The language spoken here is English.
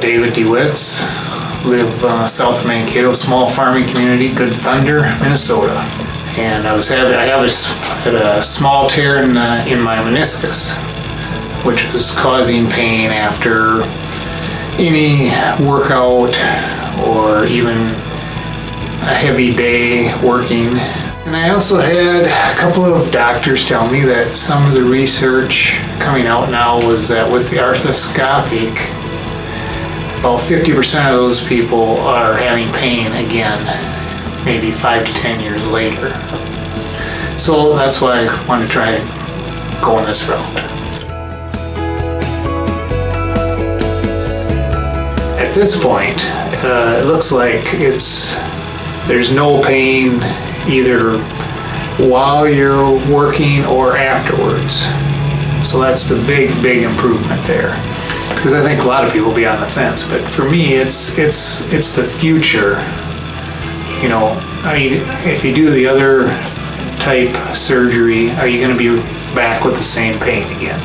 David DeWitts, live south of Mankato, small farming community, Good Thunder, Minnesota. And I had a small tear in my meniscus, which was causing pain after any workout or even a heavy day working. And I also had a couple of doctors tell me that some of the research coming out now was that with the arthroscopic, about 50% of those people are having pain again, maybe 5 to 10 years later. So that's why I wanted to try going this route. At this point, it looks like there's no pain either while you're working or afterwards. So that's the big improvement there. Because I think a lot of people will be on the fence, but for me, it's the future. You know, if you do the other type surgery, are you going to be back with the same pain again?